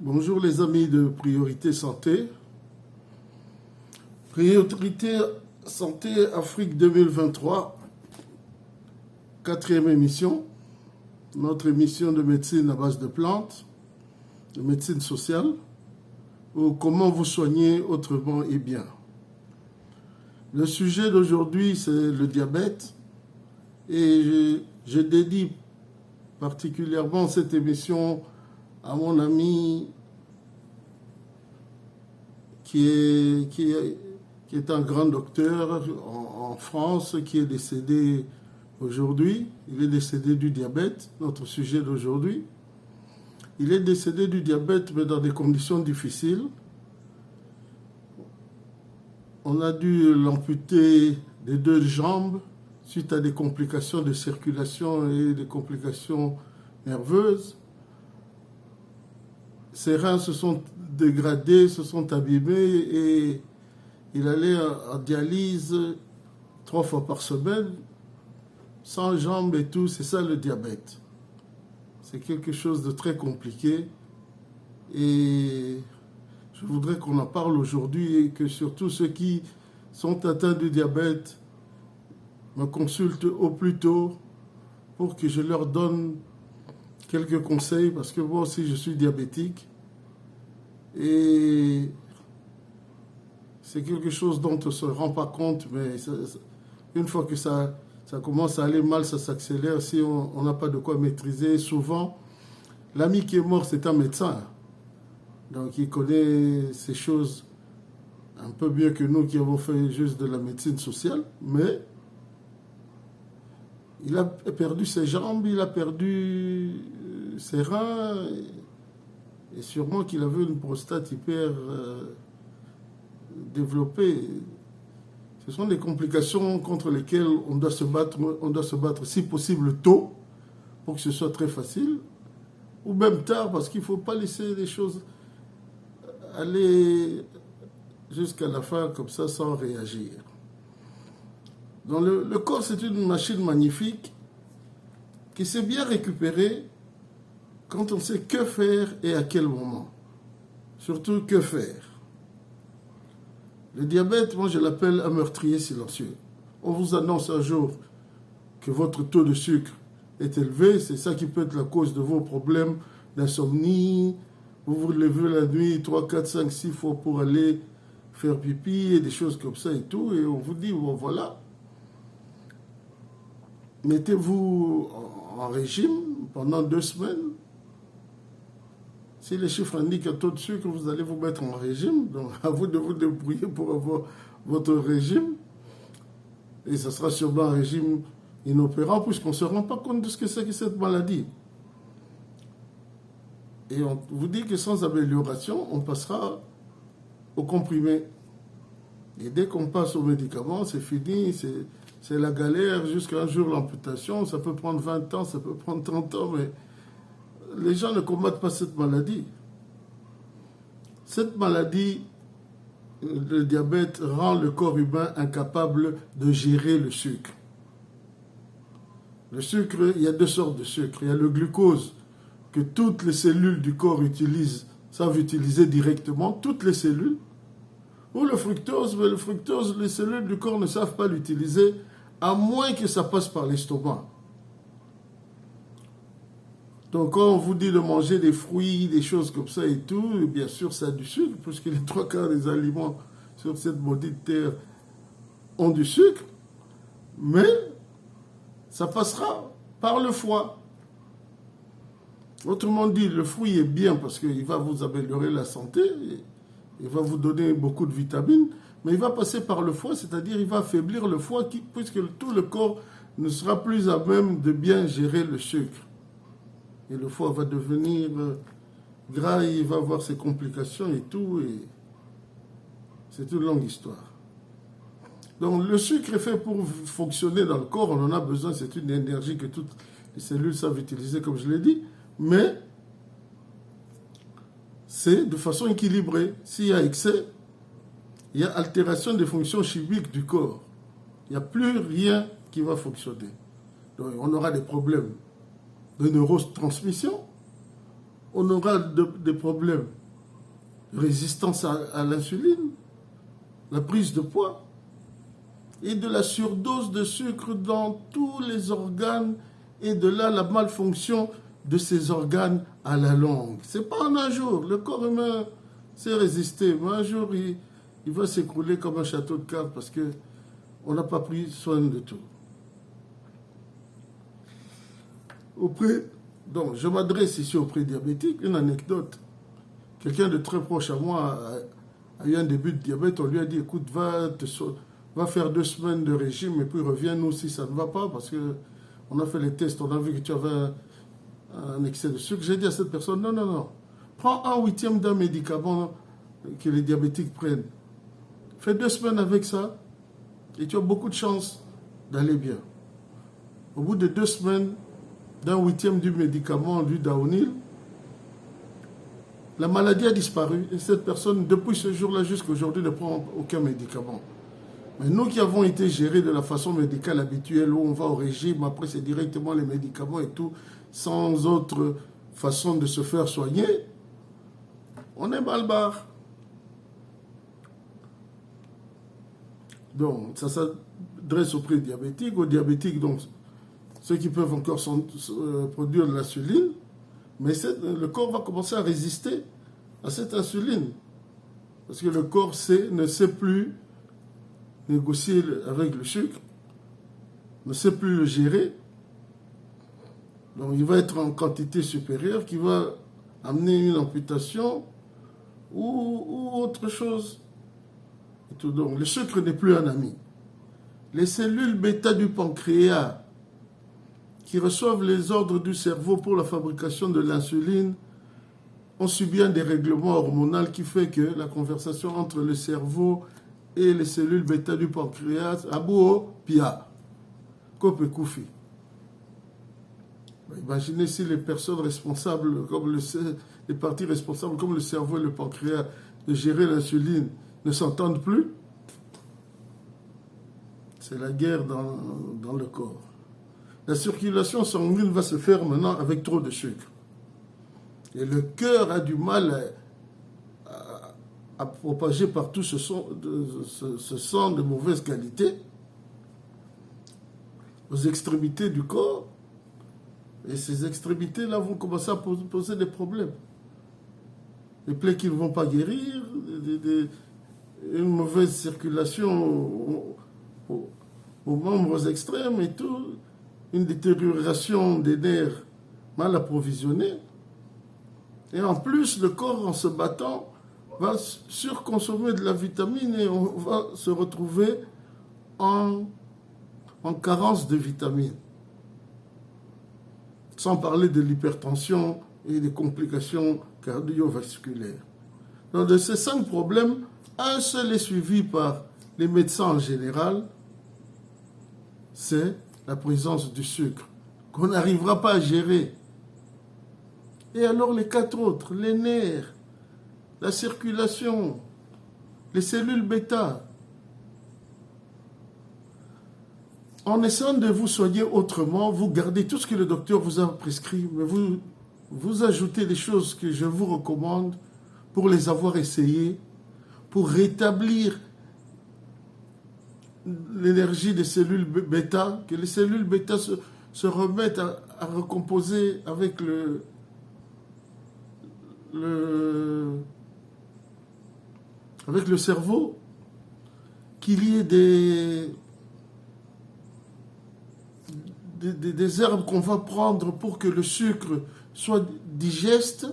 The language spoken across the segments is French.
Bonjour les amis de Priorité Santé. Priorité Santé Afrique 2023, quatrième émission. Notre émission de médecine à base de plantes, de médecine sociale, ou comment vous soigner autrement et bien. Le sujet d'aujourd'hui, c'est le diabète. Et je dédie particulièrement cette émission à mon ami qui est un grand docteur en France, qui est décédé aujourd'hui. Il est décédé du diabète, notre sujet d'aujourd'hui. Il est décédé du diabète, mais dans des conditions difficiles. On a dû l'amputer des deux jambes suite à des complications de circulation et des complications nerveuses. Ses reins se sont dégradés, se sont abîmés et il allait en dialyse 3 fois par semaine, sans jambes et tout. C'est ça le diabète. C'est quelque chose de très compliqué et je voudrais qu'on en parle aujourd'hui et que surtout ceux qui sont atteints du diabète me consultent au plus tôt pour que je leur donne quelques conseils, parce que moi aussi je suis diabétique et c'est quelque chose dont on ne se rend pas compte, mais une fois que ça commence à aller mal, ça s'accélère si on n'a pas de quoi maîtriser. Souvent, l'ami qui est mort, c'est un médecin, donc il connaît ces choses un peu mieux que nous qui avons fait juste de la médecine sociale, mais il a perdu ses jambes, il a perdu ses reins, et sûrement qu'il avait une prostate hyper développée. Ce sont des complications contre lesquelles on doit se battre si possible tôt, pour que ce soit très facile, ou même tard, parce qu'il ne faut pas laisser les choses aller jusqu'à la fin comme ça sans réagir. Donc le corps, c'est une machine magnifique qui sait bien récupérer quand on sait que faire et à quel moment. Surtout, que faire. Le diabète, moi je l'appelle un meurtrier silencieux. On vous annonce un jour que votre taux de sucre est élevé, c'est ça qui peut être la cause de vos problèmes d'insomnie. Vous vous levez la nuit 3, 4, 5, 6 fois pour aller faire pipi et des choses comme ça et tout, et on vous dit, bon voilà, mettez-vous en régime pendant 2 semaines. Si les chiffres indiquent un taux de sucre, vous allez vous mettre en régime. Donc, à vous de vous débrouiller pour avoir votre régime. Et ça sera sûrement un régime inopérant, puisqu'on ne se rend pas compte de ce que c'est que cette maladie. Et on vous dit que sans amélioration, on passera aux comprimés. Et dès qu'on passe aux médicaments, c'est fini, c'est la galère jusqu'à un jour l'amputation. Ça peut prendre 20 ans, ça peut prendre 30 ans, mais les gens ne combattent pas cette maladie. Cette maladie, le diabète, rend le corps humain incapable de gérer le sucre. Le sucre, il y a 2 sortes de sucre. Il y a le glucose, que toutes les cellules du corps savent utiliser directement, toutes les cellules. Ou le fructose, mais le fructose, les cellules du corps ne savent pas l'utiliser, à moins que ça passe par l'estomac. Donc quand on vous dit de manger des fruits, des choses comme ça et tout, bien sûr ça a du sucre, puisque les 3/4 des aliments sur cette maudite terre ont du sucre, mais ça passera par le foie. Autrement dit, le fruit est bien parce qu'il va vous améliorer la santé, il va vous donner beaucoup de vitamines, mais il va passer par le foie, c'est-à-dire il va affaiblir le foie, puisque tout le corps ne sera plus à même de bien gérer le sucre. Et le foie va devenir gras, il va avoir ses complications et tout, et c'est une longue histoire. Donc le sucre est fait pour fonctionner dans le corps, on en a besoin, c'est une énergie que toutes les cellules savent utiliser, comme je l'ai dit, mais c'est de façon équilibrée. S'il y a excès, il y a altération des fonctions chimiques du corps. Il n'y a plus rien qui va fonctionner. Donc on aura des problèmes de neurotransmission, on aura des problèmes de résistance à l'insuline, la prise de poids et de la surdose de sucre dans tous les organes et de là la malfonction de ces organes à la longue. C'est pas en un jour. Le corps humain sait résister, mais un jour il va s'écrouler comme un château de cartes parce que on n'a pas pris soin de tout. Donc, je m'adresse ici aux prédiabétiques. Une anecdote. Quelqu'un de très proche à moi a eu un début de diabète. On lui a dit, écoute, va faire 2 semaines de régime et puis reviens-nous si ça ne va pas parce qu'on a fait les tests, on a vu que tu avais un excès de sucre. J'ai dit à cette personne, non. Prends 1/8 d'un médicament que les diabétiques prennent. Fais 2 semaines avec ça et tu as beaucoup de chances d'aller bien. Au bout de 2 semaines, d'1/8 du médicament, du Daonil, la maladie a disparu et cette personne, depuis ce jour-là jusqu'à aujourd'hui, ne prend aucun médicament. Mais nous qui avons été gérés de la façon médicale habituelle, où on va au régime, après c'est directement les médicaments et tout, sans autre façon de se faire soigner, on est mal barre. Donc, ça s'adresse aux prédiabétiques, aux diabétiques, donc ceux qui peuvent encore produire de l'insuline, mais le corps va commencer à résister à cette insuline. Parce que le corps ne sait plus négocier avec le sucre, ne sait plus le gérer. Donc il va être en quantité supérieure qui va amener une amputation ou autre chose. Et tout. Donc le sucre n'est plus un ami. Les cellules bêta du pancréas qui reçoivent les ordres du cerveau pour la fabrication de l'insuline ont subi un dérèglement hormonal qui fait que la conversation entre le cerveau et les cellules bêta du pancréas, abouo, pia, kope koufi. Imaginez si les personnes responsables, comme les parties responsables, comme le cerveau et le pancréas, de gérer l'insuline, ne s'entendent plus. C'est la guerre dans le corps. La circulation sanguine va se faire maintenant avec trop de sucre. Et le cœur a du mal à propager partout ce sang de mauvaise qualité aux extrémités du corps. Et ces extrémités-là vont commencer à poser des problèmes. Des plaies qui ne vont pas guérir, une mauvaise circulation aux membres extrêmes et tout, une détérioration des nerfs mal approvisionnés. Et en plus, le corps, en se battant, va surconsommer de la vitamine et on va se retrouver en carence de vitamines. Sans parler de l'hypertension et des complications cardiovasculaires. Donc de ces 5 problèmes, un seul est suivi par les médecins en général, c'est la présence du sucre, qu'on n'arrivera pas à gérer. Et alors les 4 autres, les nerfs, la circulation, les cellules bêta. En essayant de vous soigner autrement, vous gardez tout ce que le docteur vous a prescrit, mais vous ajoutez les choses que je vous recommande pour les avoir essayées, pour rétablir l'énergie des cellules bêta, que les cellules bêta se remettent à recomposer avec avec le cerveau, qu'il y ait des herbes qu'on va prendre pour que le sucre soit digeste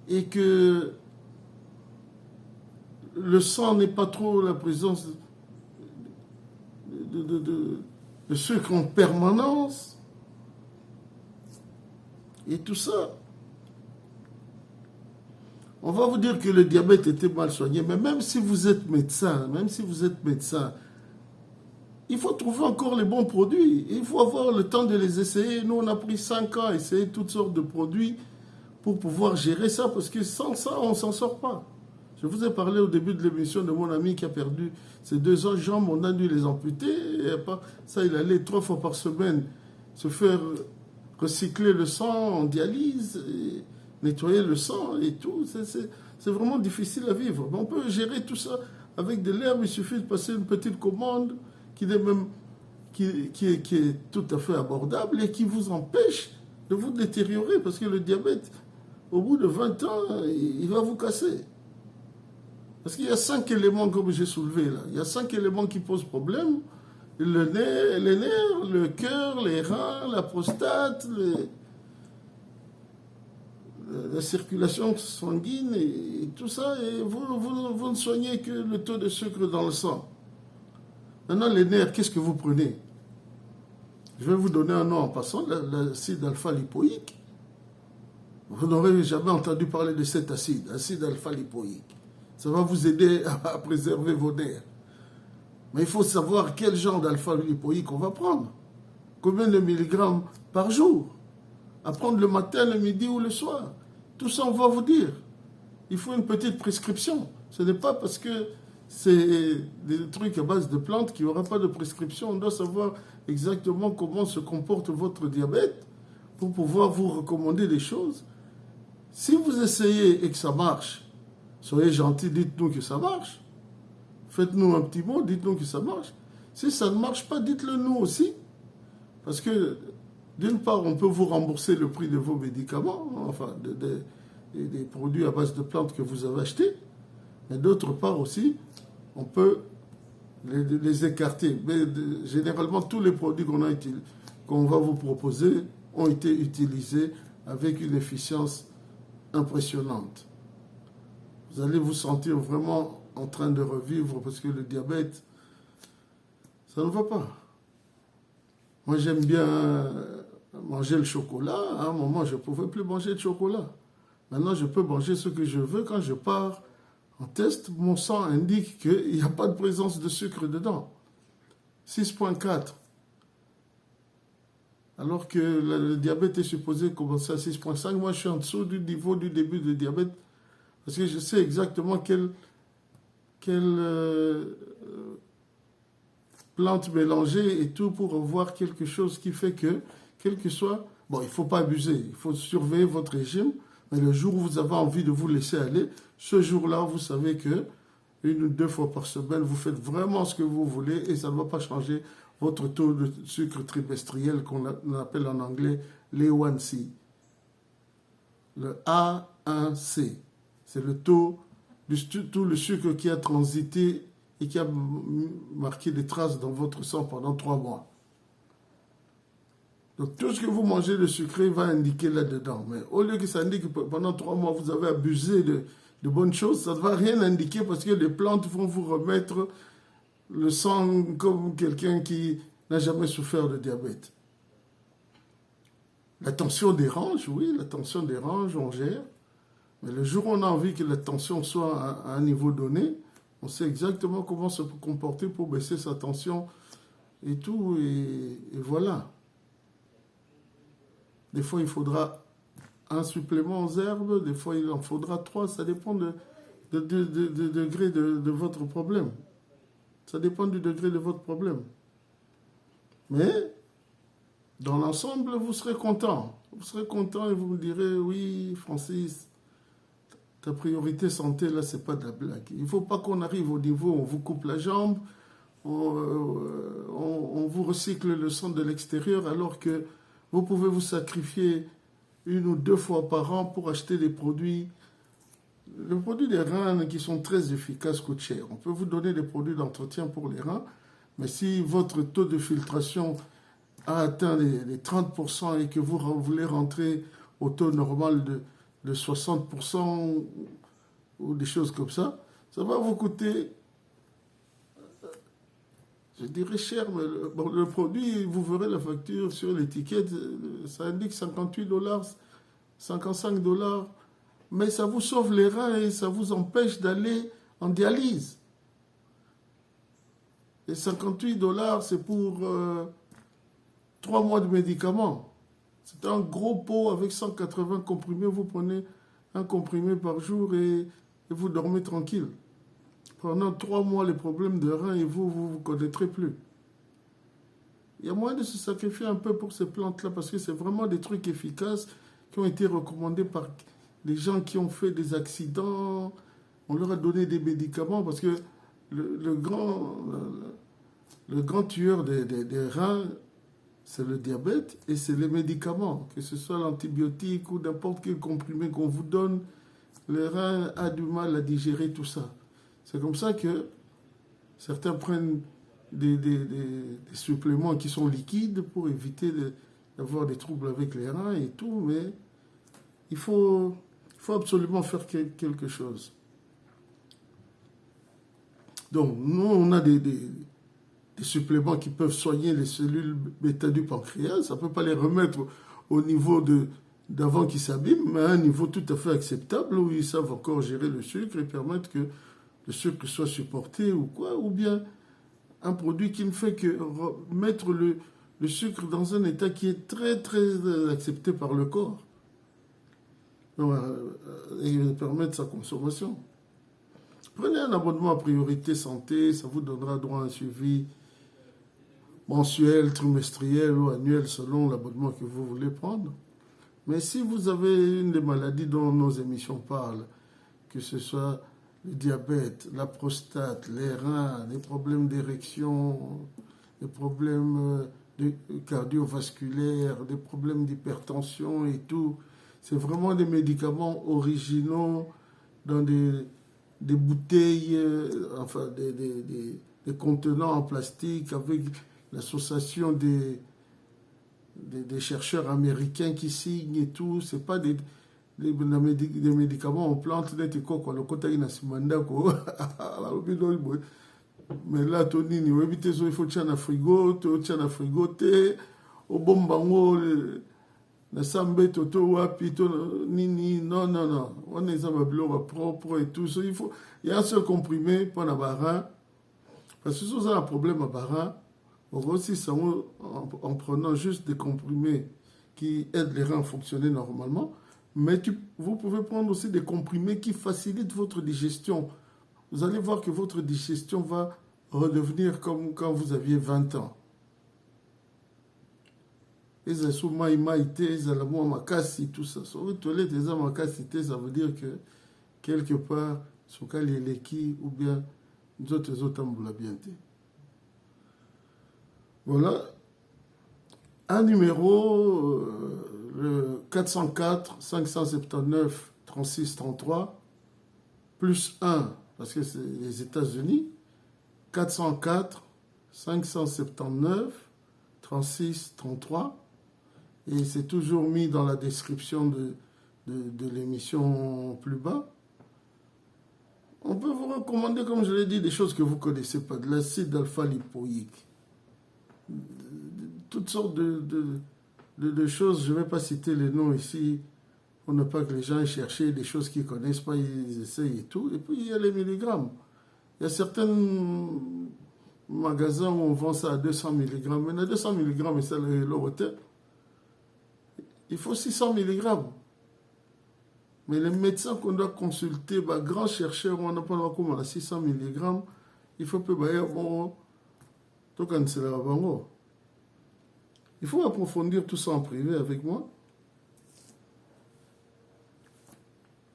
et que le sang n'ait pas trop la présence de sucre en permanence. Et tout ça, on va vous dire que le diabète était mal soigné, mais même si vous êtes médecin, il faut trouver encore les bons produits. Il faut avoir le temps de les essayer. Nous, on a pris 5 ans à essayer toutes sortes de produits pour pouvoir gérer ça, parce que sans ça, on ne s'en sort pas. Je vous ai parlé au début de l'émission de mon ami qui a perdu ses 2 jambes, on a dû les amputer. Et ça, il allait 3 fois par semaine se faire recycler le sang en dialyse, et nettoyer le sang et tout. C'est vraiment difficile à vivre. Mais on peut gérer tout ça avec de l'herbe. Il suffit de passer une petite commande qui est, même, qui est tout à fait abordable et qui vous empêche de vous détériorer. Parce que le diabète, au bout de 20 ans, il va vous casser. Parce qu'il y a 5 éléments, comme j'ai soulevé là. Il y a 5 éléments qui posent problème. Le nez, les nerfs, le cœur, les reins, la prostate, la circulation sanguine et tout ça. Et vous ne soignez que le taux de sucre dans le sang. Maintenant, les nerfs, qu'est-ce que vous prenez? Je vais vous donner un nom en passant, l'acide alpha-lipoïque. Vous n'aurez jamais entendu parler de cet acide, acide alpha-lipoïque. Ça va vous aider à préserver vos nerfs. Mais il faut savoir quel genre d'alpha-lipoïque on va prendre. Combien de milligrammes par jour. À prendre le matin, le midi ou le soir. Tout ça, on va vous dire. Il faut une petite prescription. Ce n'est pas parce que c'est des trucs à base de plantes qu'il n'y aura pas de prescription. On doit savoir exactement comment se comporte votre diabète pour pouvoir vous recommander des choses. Si vous essayez et que ça marche, soyez gentil, dites-nous que ça marche. Faites-nous un petit mot, dites-nous que ça marche. Si ça ne marche pas, dites-le nous aussi. Parce que, d'une part, on peut vous rembourser le prix de vos médicaments, enfin, des produits à base de plantes que vous avez achetés. Mais d'autre part aussi, on peut les écarter. Mais généralement, tous les produits qu'on va vous proposer ont été utilisés avec une efficience impressionnante. Vous allez vous sentir vraiment en train de revivre parce que le diabète, ça ne va pas. Moi, j'aime bien manger le chocolat. À un moment, je ne pouvais plus manger de chocolat. Maintenant, je peux manger ce que je veux. Quand je pars en test, mon sang indique qu'il n'y a pas de présence de sucre dedans. 6,4. Alors que le diabète est supposé commencer à 6,5. Moi, je suis en dessous du niveau du début du diabète parce que je sais exactement quelle plante mélanger et tout pour avoir quelque chose qui fait que, quel que soit... Bon, il ne faut pas abuser, il faut surveiller votre régime, mais le jour où vous avez envie de vous laisser aller, ce jour-là, vous savez que 1 ou 2 fois par semaine, vous faites vraiment ce que vous voulez et ça ne va pas changer votre taux de sucre trimestriel qu'on appelle en anglais l'A1C. Le A1C, c'est le taux tout le sucre qui a transité et qui a marqué des traces dans votre sang pendant 3 mois. Donc tout ce que vous mangez de sucré va indiquer là-dedans. Mais au lieu que ça indique que pendant 3 mois vous avez abusé de bonnes choses, ça ne va rien indiquer parce que les plantes vont vous remettre le sang comme quelqu'un qui n'a jamais souffert de diabète. La tension dérange, oui, la tension dérange, on gère. Mais le jour où on a envie que la tension soit à un niveau donné, on sait exactement comment se comporter pour baisser sa tension et tout, et voilà. Des fois, il faudra un supplément aux herbes, des fois, il en faudra 3, ça dépend du degré de votre problème. Ça dépend du degré de votre problème. Mais, dans l'ensemble, vous serez content. Vous serez content et vous me direz, oui, Francis, ta priorité santé, là, c'est pas de la blague. Il ne faut pas qu'on arrive au niveau où on vous coupe la jambe, on vous recycle le sang de l'extérieur, alors que vous pouvez vous sacrifier 1 ou 2 fois par an pour acheter des produits. Les produits des reins qui sont très efficaces coûtent cher. On peut vous donner des produits d'entretien pour les reins, mais si votre taux de filtration a atteint les 30% et que vous voulez rentrer au taux normal de 60% ou des choses comme ça, ça va vous coûter, je dirais cher, mais le produit, vous verrez la facture sur l'étiquette, ça indique $58, $55, mais ça vous sauve les reins et ça vous empêche d'aller en dialyse. Et $58, c'est pour 3 mois de médicaments. C'est un gros pot avec 180 comprimés. Vous prenez un comprimé par jour et vous dormez tranquille. Pendant 3 mois, les problèmes de reins, et vous connaîtrez plus. Il y a moyen de se sacrifier un peu pour ces plantes-là parce que c'est vraiment des trucs efficaces qui ont été recommandés par les gens qui ont fait des accidents. On leur a donné des médicaments parce que le grand tueur des reins, c'est le diabète et c'est les médicaments, que ce soit l'antibiotique ou n'importe quel comprimé qu'on vous donne, le rein a du mal à digérer tout ça. C'est comme ça que certains prennent des suppléments qui sont liquides pour éviter d'avoir des troubles avec les reins et tout, mais il faut absolument faire quelque chose. Donc, nous, on a des suppléments qui peuvent soigner les cellules bêta du pancréas. Ça ne peut pas les remettre au niveau d'avant qu'ils s'abîment, mais à un niveau tout à fait acceptable où ils savent encore gérer le sucre et permettre que le sucre soit supporté ou quoi, ou bien un produit qui ne fait que mettre le sucre dans un état qui est très très accepté par le corps et permettre sa consommation. Prenez un abonnement à Priorité Santé, ça vous donnera droit à un suivi mensuel, trimestriel ou annuel selon l'abonnement que vous voulez prendre. Mais si vous avez une des maladies dont nos émissions parlent, que ce soit le diabète, la prostate, les reins, les problèmes d'érection, les problèmes cardiovasculaires, des problèmes d'hypertension et tout, c'est vraiment des médicaments originaux dans des bouteilles, enfin des contenants en plastique avec l'association des chercheurs américains qui signent et tout. C'est pas des médicaments en plante mais là tonini il faut tirer na frigo te au bombango na sambe toto wapi to nini non on est en biloko propre et tout ça. Il y a un seul comprimé pour la barin parce que si vous avez un problème à barin on va aussi en prenant juste des comprimés qui aident les reins à fonctionner normalement. Mais vous pouvez prendre aussi des comprimés qui facilitent votre digestion. Vous allez voir que votre digestion va redevenir comme quand vous aviez 20 ans. Et ça veut dire que quelque part, sur les leki ou bien d'autres ambulabientés. Voilà. Un numéro, le 404 579 36 33, plus 1, parce que c'est les États-Unis, 404 579 36 33, et c'est toujours mis dans la description de l'émission plus bas. On peut vous recommander, comme je l'ai dit, des choses que vous ne connaissez pas, de l'acide alpha-lipoïque, toutes sortes de choses. Je ne vais pas citer les noms ici, pour ne pas que les gens aient cherché des choses qu'ils ne connaissent pas, ils essayent et tout. Et puis il y a les milligrammes. Il y a certains magasins où on vend ça à 200 mg. Mais à 200 mg, et ça le retient. Il faut 600 mg. Mais les médecins qu'on doit consulter, grands chercheurs, on n'a pas comment à 600 mg, il faut peu bon, tout quand c'est là avant. Il faut approfondir tout ça en privé avec moi.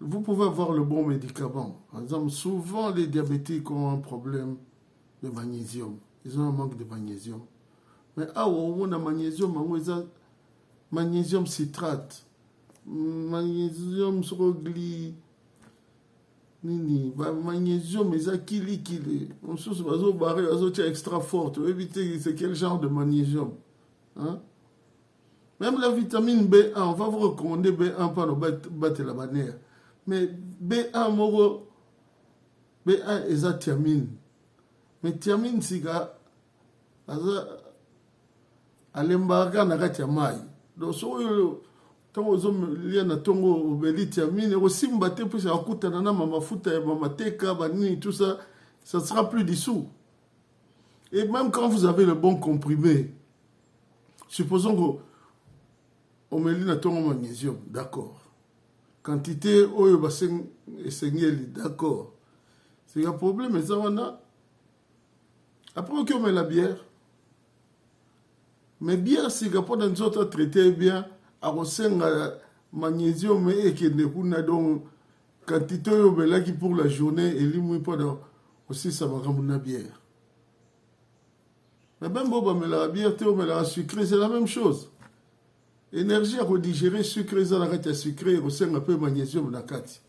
Vous pouvez avoir le bon médicament. Par exemple, souvent les diabétiques ont un problème de magnésium. Ils ont un manque de magnésium. Mais on a magnésium citrate, magnésium surogli, magnésium kili. On se extra forte. Évitez c'est quel genre de magnésium. Hein? Même la vitamine B1, on va vous recommander B1 pour nous battre la bannière. Mais B1 est la thiamine. Mais thiamine, c'est l'embargo na thiamine. Donc, si vous avez un tongo thiamine, aussi mbaté puis ça coûte na mafuta mamateka bani tout ça, ça sera plus dissous. Et même quand vous avez le bon comprimé, supposons qu'on met un tongo magnésium, d'accord. Quantité oyo baseng esengeli, d'accord. C'est un problème, mais ça on a. Après on met la bière. Mais bien, si quand nous autres traité bien, à resenga magnésium et que ne kuna donc quantité qui pour la journée et limui pas aussi ça va comme une bière. Mais même bon, mais la bière, mais la sucrée, c'est la même chose. Énergie à redigérer sucré, ça l'arrête à sucré, et aussi un peu de magnésium dans la carte.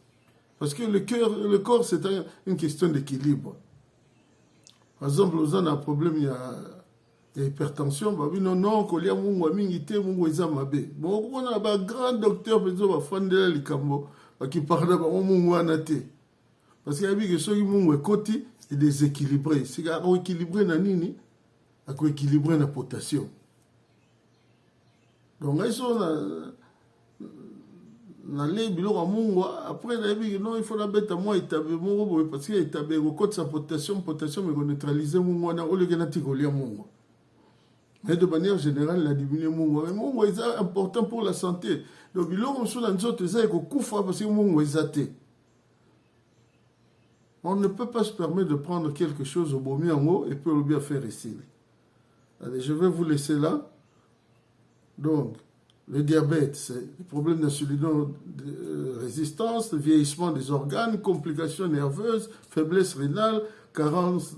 Parce que le corps, c'est une question d'équilibre. Par exemple, vous avez un problème, il y a hypertension, bah oui, non, qu'il y a mon ami qui est mon mabé. Bon, on a un grand docteur, par exemple, fan de l'Ikambo, qui parle de mon anaté. Parce qu'il y a que ceux qui m'ont côté, c'est déséquilibré. C'est équilibré dans nini, équilibré dans la potassium. Donc, ils sont dans les bilans à mon après, non, il faut la bête à moi, il t'a parce qu'il t'a au code sa potassium, il neutraliser mon au lieu de mon. Mais de manière générale, il a diminué mon. Mais mon est important pour la santé. Donc, il a sur la autre, ça est parce que mon est athée. On ne peut pas se permettre de prendre quelque chose au beau mieux en haut et peut le bien faire ici. Allez, je vais vous laisser là. Donc, le diabète, c'est le problème d'insulinorésistance, le vieillissement des organes, complications nerveuses, faiblesse rénale, carence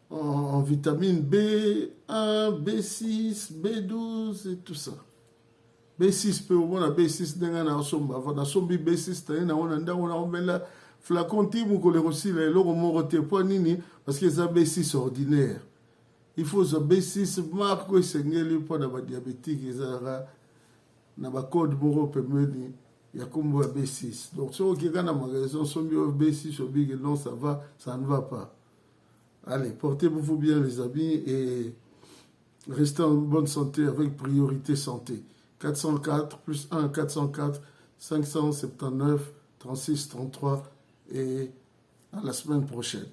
en vitamine B1, B6, B12 et tout ça. B6, peut au moins la B6, avant la sombi B6, on a la flacon timou qu'on les reçu, les lots on pas nini, parce que c'est B6 ordinaire. Il faut ce B6 marque et c'est pas dans diabétique, na ba code moko pemeni ya kombo B6. Donc ceux qui gagnent ma raison sont bio B6 au big non ça va, ça ne va pas. Allez, portez-vous bien les amis et restez en bonne santé avec priorité santé. 404 plus 1 404 579 36 33 et à la semaine prochaine.